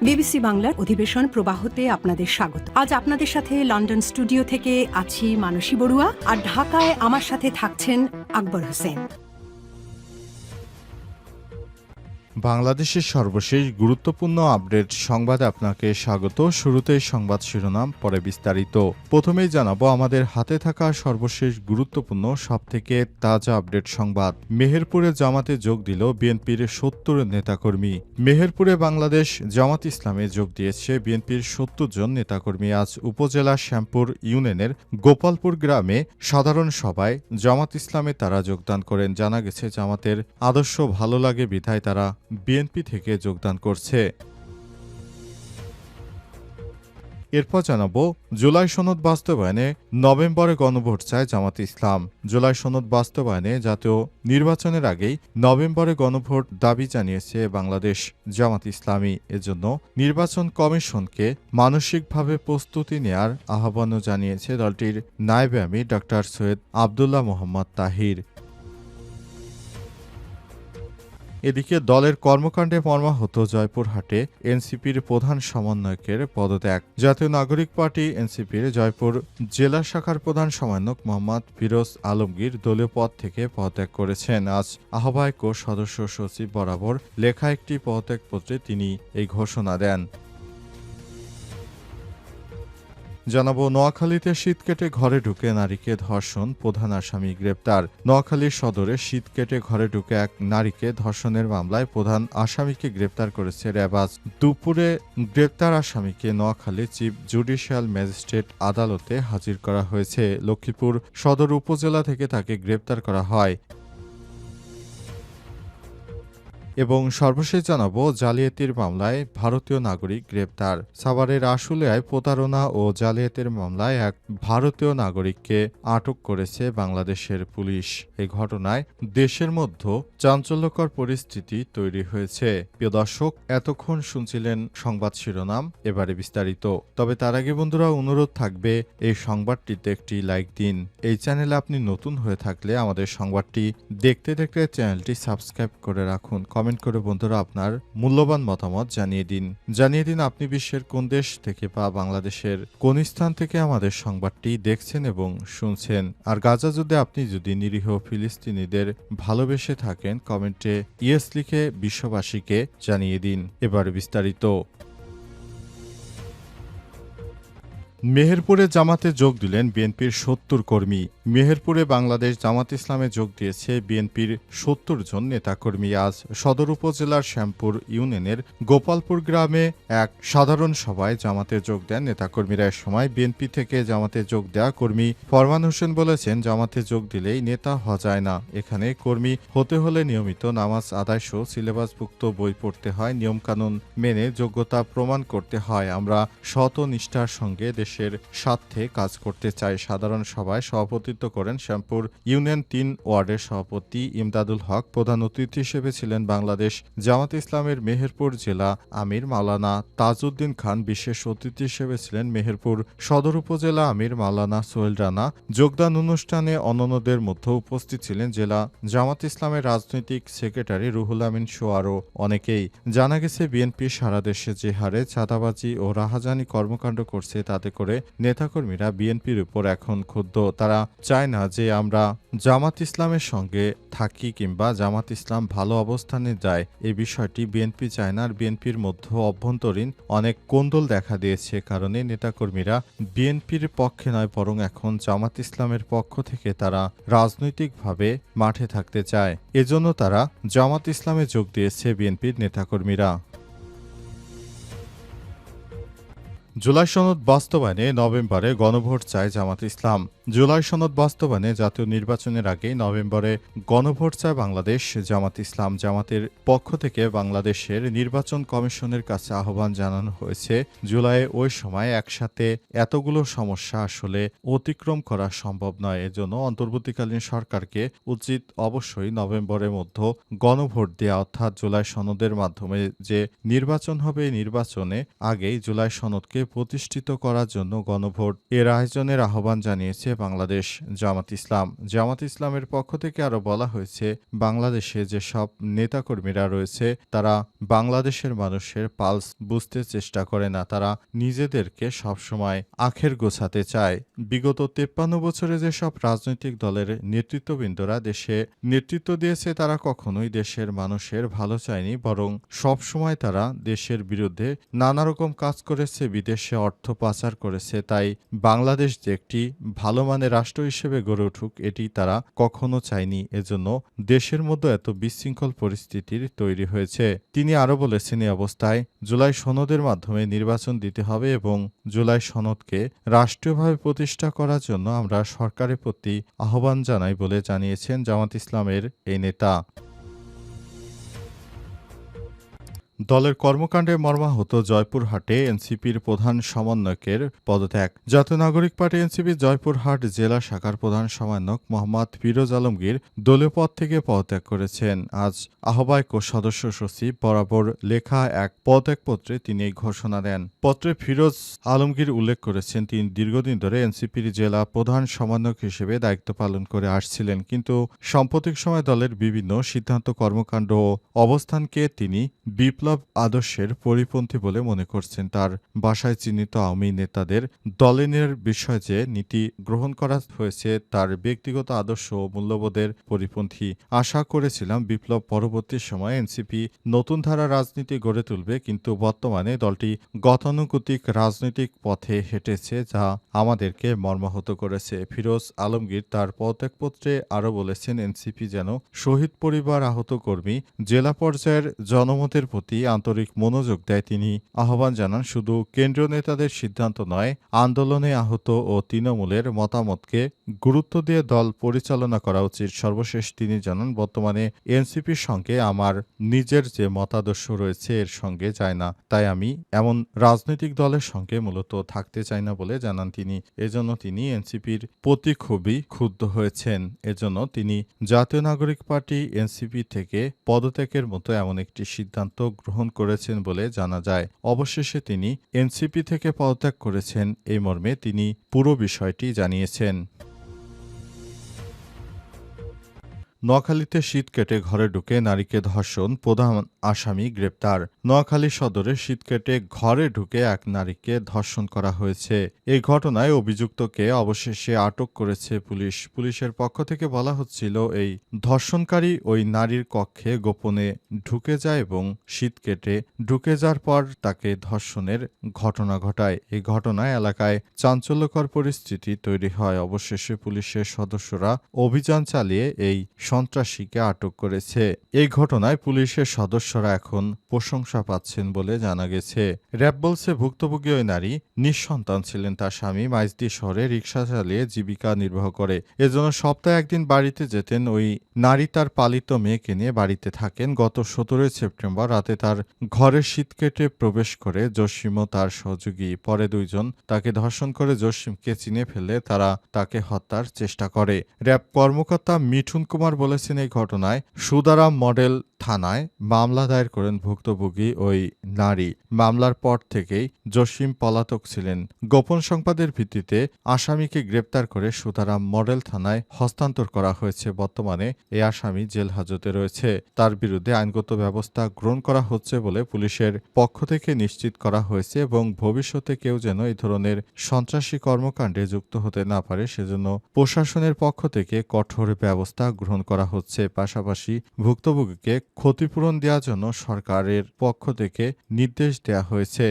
BBC বাংলার অধিবেশন প্রবাহতে আপনাদের স্বাগত। আজ আপনাদের সাথে লন্ডন স্টুডিও থেকে আছি মানসী বড়ুয়া, আর ঢাকায় আমার সাথে থাকছেন আকবর হোসেন। বাংলাদেশের সর্বশেষ গুরুত্বপূর্ণ আপডেট সংবাদে আপনাকে স্বাগত। শুরুতেই সংবাদ শিরোনাম, পরে বিস্তারিত। প্রথমেই জানাবো আমাদের হাতে থাকা সর্বশেষ গুরুত্বপূর্ণ সবথেকে তাজা আপডেট সংবাদ। মেহেরপুরে জামাতে যোগ দিল বিএনপির ৭০ নেতাকর্মী। মেহেরপুরে বাংলাদেশ জামাত ইসলামে যোগ দিয়েছে বিএনপির ৭০ জন নেতাকর্মী। আজ উপজেলা শ্যামপুর ইউনিয়নের গোপালপুর গ্রামে সাধারণ সভায় জামাত ইসলামে তারা যোগদান করেন। জানা গেছে জামাতের আদর্শ ভালো লাগে বিধায় তারা বিএনপি থেকে যোগদান করছে। এরপর জানাবো জুলাই সনদ বাস্তবায়নে নভেম্বরে গণভোট চায় জামাত ইসলাম। জুলাই সনদ বাস্তবায়নে জাতীয় নির্বাচনের আগেই নভেম্বরে গণভোট দাবি জানিয়েছে বাংলাদেশ জামাত ইসলামী। এজন্য নির্বাচন কমিশনকে মানসিকভাবে প্রস্তুতি নেয়ার আহ্বানও জানিয়েছে দলটির নায়েবে আমির ড. সৈয়দ আবদুল্লাহ মোহাম্মদ তাহির। এদিকে দলের কর্মকাণ্ডে মর্মাহত জয়পুরহাটে এনসিপির প্রধান সমন্বয়কের পদত্যাগ। জাতীয় নাগরিক পার্টি এনসিপির জয়পুর জেলা শাখার প্রধান সমন্বয়ক মোহাম্মদ ফিরোজ আলমগীর দলীয় পদ থেকে পদত্যাগ করেছেন। আজ আহ্বায়ক ও সদস্য সচিব বরাবর লেখা একটি পদত্যাগপত্রে তিনি এই ঘোষণা দেন। জানাবো নোয়াখালীতে শীত কেটে ঘরে ঢুকে নারীকে ধর্ষণ, প্রধান আসামি গ্রেপ্তার। নোয়াখালীর সদরে শীত কেটে ঘরে ঢুকে এক নারীকে ধর্ষণের মামলায় প্রধান আসামিকে গ্রেপ্তার করেছে র্যাব। আজ দুপুরে গ্রেপ্তার আসামিকে নোয়াখালী চিফ জুডিশিয়াল ম্যাজিস্ট্রেট আদালতে হাজির করা হয়েছে। লক্ষ্মীপুর সদর উপজেলা থেকে তাকে গ্রেপ্তার করা হয়। এবং সর্বশেষ জানাবো জালিয়াতির মামলায় ভারতীয় নাগরিক গ্রেপ্তার। সাভারের আশুলিয়ায় প্রতারণা ও জালিয়াতির মামলায় এক ভারতীয় নাগরিককে আটক করেছে বাংলাদেশের পুলিশ। এই ঘটনায় দেশের মধ্যে চাঞ্চল্যকর পরিস্থিতি তৈরি হয়েছে। প্রিয় দর্শক, এতক্ষণ শুনছিলেন সংবাদ শিরোনাম, এবারে বিস্তারিত। তবে তার আগে বন্ধুরা অনুরোধ থাকবে এই সংবাদটিতে একটি লাইক দিন। এই চ্যানেলে আপনি নতুন হয়ে থাকলে আমাদের সংবাদটি দেখতে দেখতে চ্যানেলটি সাবস্ক্রাইব করে রাখুন। কমেন্ট করে বন্ধুরা আপনার মূল্যবান মতামত জানিয়ে দিন আপনি বিশ্বের কোন দেশ থেকে বা বাংলাদেশের কোন স্থান থেকে আমাদের সংবাদটি দেখছেন এবং শুনছেন। আর গাজা যুদ্ধে আপনি যদি নিরীহ ফিলিস্তিনিদের ভালোবেসে থাকেন, কমেন্টে ইয়েস লিখে বিশ্ববাসীকে জানিয়ে দিন। এবার বিস্তারিত। মেহেরপুরে জামাতে যোগ দিলেন বিএনপির ৭০ কর্মী। মেহেরপুরে বাংলাদেশ জামাত ইসলামে যোগ দিয়েছে বিএনপির ৭০ জন নেতাকর্মী। আজ সদর উপজেলার শ্যামপুর ইউনিয়নের গোপালপুর গ্রামে এক সাধারণ সভায় জামাতে যোগ দেন নেতাকর্মীরা। এ সময় বিএনপি থেকে জামাতে যোগ দেওয়া কর্মী ফরমান হোসেন বলেছেন, জামাতে যোগ দিলেই নেতা হওয়া যায় না। এখানে কর্মী হতে হলে নিয়মিত নামাজ আদায় সহ সিলেবাসভুক্ত বই পড়তে হয়, নিয়মকানুন মেনে যোগ্যতা প্রমাণ করতে হয়। আমরা সৎ ও নিষ্ঠার সঙ্গে দেশের স্বার্থে কাজ করতে চাই। সাধারণ সভায় সভাপতিত্ব করেন শ্যামপুর ইউনিয়ন ৩ ওয়ার্ডের সভাপতি ইমদাদুল হক। প্রধান অতিথি হিসেবে ছিলেন বাংলাদেশ জামাত ইসলামের মেহেরপুর জেলা আমির মাওলানা তাজউদ্দিন খান। বিশেষ অতিথি হিসেবে ছিলেন মেহেরপুর সদর উপজেলা আমির মাওলানা সোহেল রানা। যোগদান অনুষ্ঠানে অন্যান্যদের মধ্যে উপস্থিত ছিলেন জেলা জামাত ইসলামের রাজনৈতিক সেক্রেটারি রুহুল আমিন সহ আরও অনেকেই। জানা গেছে বিএনপি সারা দেশে যে হারে চাঁদাবাজি ও রাহাজানি কর্মকাণ্ড করছে, তাতে করে নেতাকর্মীরা বিএনপির উপর এখন ক্ষুব্ধ। তারা চায় না যে আমরা জামাত ইসলামের সঙ্গে থাকি কিংবা জামাত ইসলাম ভালো অবস্থানে যায়। এই বিষয়টি বিএনপি চায় না। আর বিএনপির মধ্যে অভ্যন্তরীণ অনেক কোন্দল দেখা দিয়েছে, কারণে নেতাকর্মীরা বিএনপির পক্ষে নয় বরং এখন জামাত ইসলামের পক্ষ থেকে তারা রাজনৈতিকভাবে মাঠে থাকতে চায়। এজন্য তারা জামাত ইসলামে যোগ দিয়েছে বিএনপির নেতাকর্মীরা। জুলাই সনদ বাস্তবায়নে নভেম্বরে গণভোট চায় জামাত ইসলাম। জুলাই সনদ বাস্তবায়নে জাতীয় নির্বাচনের আগেই নভেম্বরে গণভোট চায় বাংলাদেশ জামাত ইসলাম। জামাতের পক্ষ থেকে বাংলাদেশের নির্বাচন কমিশনের কাছে আহ্বান জানানো হয়েছে। জুলাইয়ে ওই সময় একসাথে এতগুলো সমস্যা আসলে অতিক্রম করা সম্ভব নয়। এজন্য অন্তর্বর্তীকালীন সরকারকে উচিত অবশ্যই নভেম্বরের মধ্যে গণভোট দেওয়া, অর্থাৎ জুলাই সনদের মাধ্যমে যে নির্বাচন হবে, নির্বাচনে আগেই জুলাই সনদকে প্রতিষ্ঠিত করার জন্য গণভোট এর আয়োজনের আহ্বান জানিয়েছে বাংলাদেশ জামাত ইসলাম। জামাত ইসলামের পক্ষ থেকে আরও বলা হয়েছে, বাংলাদেশে যেসব নেতাকর্মীরা রয়েছে তারা বাংলাদেশের মানুষের পালস বুঝতে চেষ্টা করে না, তারা নিজেদেরকে সবসময় আখের গোছাতে চায়। বিগত 53 বছরে যেসব রাজনৈতিক দলের নেতৃত্ববৃন্দরা দেশে নেতৃত্ব দিয়েছে তারা কখনোই দেশের মানুষের ভালো চায়নি, বরং সবসময় তারা দেশের বিরুদ্ধে নানা রকম কাজ করেছে, বিদেশে অর্থ পাচার করেছে। তাই বাংলাদেশ যে একটি ভালো মানের রাষ্ট্র হিসেবে গড়ে উঠুক এটি তারা কখনো চায়নি। এজন্য দেশের মধ্যে এত বিশৃঙ্খল পরিস্থিতির তৈরি হয়েছে। তিনি আরও বলেছেন, এই অবস্থায় জুলাই সনদের মাধ্যমে নির্বাচন দিতে হবে এবং জুলাই সনদকে রাষ্ট্রীয়ভাবে প্রতিষ্ঠা করার জন্য আমরা সরকারের প্রতি আহ্বান জানাই বলে জানিয়েছেন জামাত ইসলামের এই নেতা। দলের কর্মকাণ্ডে মর্মাহত জয়পুরহাটে এনসিপির প্রধান সমন্বয়কের পদত্যাগ। জাতীয় নাগরিক পার্টি এনসিপি জয়পুরহাট জেলা শাখার প্রধান সমন্বয়ক মোহাম্মদ ফিরোজ আলমগীর দলীয় পদ থেকে পদত্যাগ করেছেন। আজ আহ্বায়ক ও সদস্য সচিব বরাবর লেখা এক পদত্যাগপত্রে তিনি এই ঘোষণা দেন। পত্রে ফিরোজ আলমগীর উল্লেখ করেছেন, তিনি দীর্ঘদিন ধরে এনসিপির জেলা প্রধান সমন্বয়ক হিসেবে দায়িত্ব পালন করে আসছিলেন, কিন্তু সাম্প্রতিক সময় দলের বিভিন্ন সিদ্ধান্ত, কর্মকাণ্ড ও অবস্থানকে তিনি বিপ্লব আদর্শের পরিপন্থী বলে মনে করছেন। তার বাসায় চিহ্নিত আওয়ামী নেতাদের দলের বিষয় যে নীতি গ্রহণ করা হয়েছে তার ব্যক্তিগত আদর্শ ও মূল্যবোধের পরিপন্থী। আশা করেছিলাম বিপ্লব পরবর্তী সময়ে এনসিপি নতুন ধারা রাজনীতি গড়ে তুলবে, কিন্তু বর্তমানে দলটি গতানুগতিক রাজনৈতিক পথে হেঁটেছে, যা আমাদেরকে মর্মাহত করেছে। ফিরোজ আলমগীর তার পদত্যাগপত্রে আরও বলেছেন, এনসিপি যেন শহীদ পরিবার, আহত কর্মী, জেলা পর্যায়ের জনমতের প্রতি আন্তরিক মনোযোগ দেয়। তিনি আহ্বান জানান, শুধু কেন্দ্রীয় নেতাদের সিদ্ধান্ত নয়, আন্দোলনে আহত ও তৃণমূলের মতামতকে গুরুত্ব দিয়ে দল পরিচালনা করা উচিত। সর্বশেষ তিনি জানান, বর্তমানে এনসিপির সঙ্গে আমার নিজের যে মতাদর্শ রয়েছে এর সঙ্গে যায় না, তাই আমি এমন রাজনৈতিক দলের সঙ্গে মূলত থাকতে চাই না বলে জানান তিনি। এজন্য তিনি এনসিপির প্রতি খুবই ক্ষুব্ধ হয়েছেন। এজন্য তিনি জাতীয় নাগরিক পার্টি এনসিপি থেকে পদত্যাগের মতো এমন একটি সিদ্ধান্ত গ্রহণ করেছেন বলে জানা যায়। অবশেষে তিনি এনসিপি থেকে পদত্যাগ করেছেন এই মর্মে তিনি পুরো বিষয়টি জানিয়েছেন। নোয়াখালীতে শীত কেটে ঘরে ঢুকে নারীকে ধর্ষণ, প্রধান আসামি গ্রেপ্তার। নোয়াখালী সদরে শীত কেটে ঘরে ঢুকে এক নারীকে ধর্ষণ করা হয়েছে। এই ঘটনায় অভিযুক্তকে অবশেষে আটক করেছে পুলিশ। পুলিশের পক্ষ থেকে বলা হচ্ছিল, এই ধর্ষণকারী ওই নারীর কক্ষে গোপনে ঢুকে যায় এবং শীত কেটে ঢুকে যাওয়ার পর তাকে ধর্ষণের ঘটনা ঘটায়। এই ঘটনায় এলাকায় চাঞ্চল্যকর পরিস্থিতি তৈরি হয়। অবশেষে পুলিশের সদস্যরা অভিযান চালিয়ে এই সন্ত্রাসীকে আটক করেছে। এই ঘটনায় পুলিশের সদস্যরা এখন প্রশংসা পাচ্ছেন বলে জানা গেছে। র‍্যাব বলছে, ভুক্তভোগী ওই নারী নিঃসন্তান ছিলেন। তার স্বামী মাইজদি শহরে রিকশা চালিয়ে জীবিকা নির্বাহ করে। এজন্য সপ্তাহে একদিন বাড়িতে যেতেন। ওই নারী তার পালিত মেয়েকে নিয়ে বাড়িতে থাকেন। গত 17 সেপ্টেম্বর রাতে তার ঘরে শীত কেটে প্রবেশ করে জসিম ও তার সহযোগী। পরে দুইজন তাকে ধর্ষণ করে জসিমকে চিনে ফেলে তারা তাকে হত্যার চেষ্টা করে। র‍্যাব কর্মকর্তা মিঠুন কুমার বলেছেন, এই ঘটনায় সুদারাম মডেল থানায় মামলা দায়ের করেন ভুক্তভোগী ওই নারী। মামলার পর থেকেই জসিম পলাতক ছিলেন। গোপন সংবাদের ভিত্তিতে আসামিকে গ্রেপ্তার করে সুদারাম মডেল থানায় হস্তান্তর করা হয়েছে। বর্তমানে এই আসামি জেল হাজতে রয়েছে। তার বিরুদ্ধে আইনগত ব্যবস্থা গ্রহণ করা হচ্ছে বলে পুলিশের পক্ষ থেকে নিশ্চিত করা হয়েছে এবং ভবিষ্যতে কেউ যেন এই ধরনের সন্ত্রাসী কর্মকাণ্ডে যুক্ত হতে না পারে সেজন্য প্রশাসনের পক্ষ থেকে কঠোর ব্যবস্থা গ্রহণ করা হচ্ছে। পাশাপাশি ভুক্তভোগীকে ক্ষতিপূরণ দেওয়ার জন্য সরকারের পক্ষ থেকে নির্দেশ দেওয়া হয়েছে।